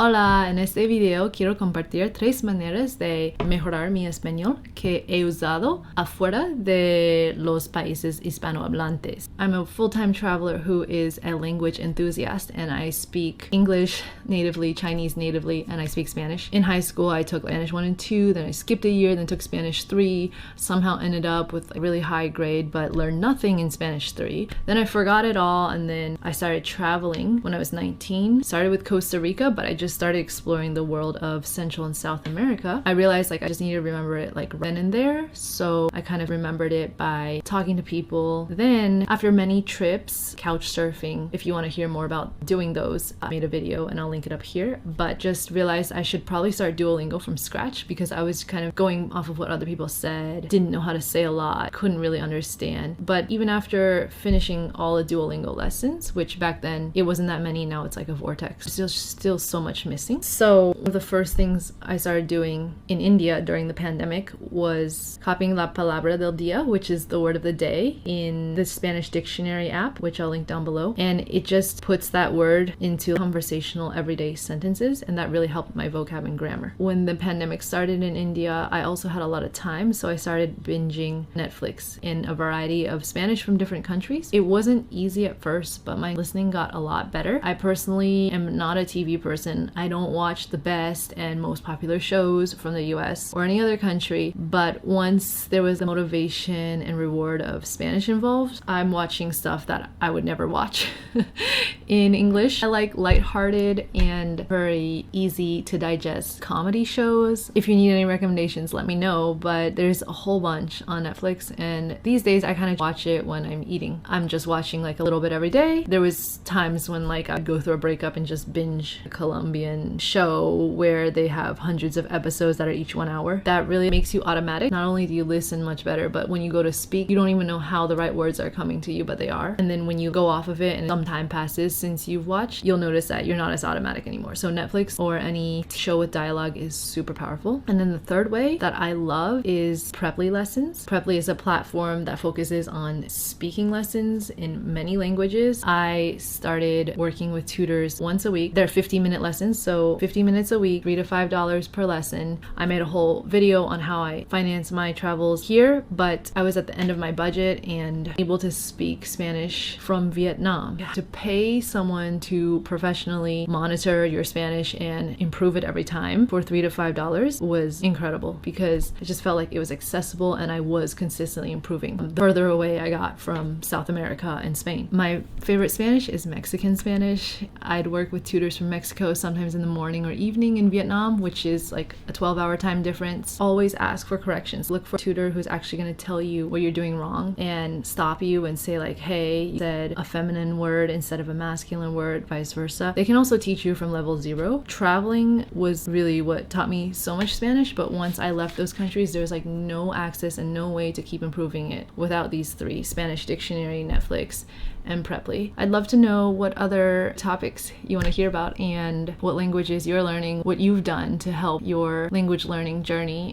Hola, en este video quiero compartir 3 maneras de mejorar mi español que he usado afuera de los países hispanohablantes. I'm a full-time traveler who is a language enthusiast, and I speak English natively, Chinese natively, and I speak Spanish. In high school, I took Spanish 1 and 2, then I skipped a year, then took Spanish 3, somehow ended up with a really high grade, but learned nothing in Spanish 3. Then I forgot it all, and then I started traveling when I was 19. Started with Costa Rica, but I just started exploring the world of Central and South America. I realized I just needed to remember it then and there, so I kind of remembered it by talking to people. Then after many trips, couch surfing, if you want to hear more about doing those, I made a video and I'll link it up here, but just realized I should probably start Duolingo from scratch because I was kind of going off of what other people said, didn't know how to say a lot, couldn't really understand. But even after finishing all the Duolingo lessons, which back then it wasn't that many, now it's like a vortex, still so much missing. So one of the first things I started doing in India during the pandemic was copying la palabra del día, which is the word of the day, in the Spanish dictionary app, which I'll link down below, and it just puts that word into conversational everyday sentences, and that really helped my vocab and grammar. When the pandemic started in India, I also had a lot of time, so I started binging Netflix in a variety of Spanish from different countries. It wasn't easy at first, but my listening got a lot better. I personally am not a TV person. I don't watch the best and most popular shows from the US or any other country, but once there was the motivation and reward of Spanish involved, I'm watching stuff that I would never watch in English. I like lighthearted and very easy to digest comedy shows. If you need any recommendations, let me know, but there's a whole bunch on Netflix, and these days I kind of watch it when I'm eating. I'm just watching a little bit every day. There was times when I'd go through a breakup and just binge a Colombian show where they have hundreds of episodes that are each 1 hour. That really makes you automatic. Not only do you listen much better, but when you go to speak, you don't even know how the right words are coming to you, but they are. And then when you go off of it and some time passes since you've watched, you'll notice that you're not as automatic anymore. So Netflix or any show with dialogue is super powerful. And then the third way that I love is Preply lessons. Preply is a platform that focuses on speaking lessons in many languages. I started working with tutors once a week. They're 50-minute lessons, so 50 minutes a week, $3 to $5 per lesson. I made a whole video on how I finance my travels here, but I was at the end of my budget and able to speak Spanish from Vietnam. To pay someone to professionally monitor your Spanish and improve it every time for $3 to $5 was incredible because it just felt like it was accessible and I was consistently improving the further away I got from South America and Spain. My favorite Spanish is Mexican Spanish. I'd work with tutors from Mexico sometimes in the morning or evening in Vietnam, which is a 12-hour time difference. Always ask for corrections. Look for a tutor who's actually going to tell you what you're doing wrong and stop you and say hey, you said a feminine word instead of a masculine word, vice versa. They can also teach you from level 0. Traveling was really what taught me so much Spanish, but once I left those countries, there was no access and no way to keep improving it without these 3: Spanish dictionary, Netflix, and Preply. I'd love to know what other topics you want to hear about and what languages you're learning, what you've done to help your language learning journey.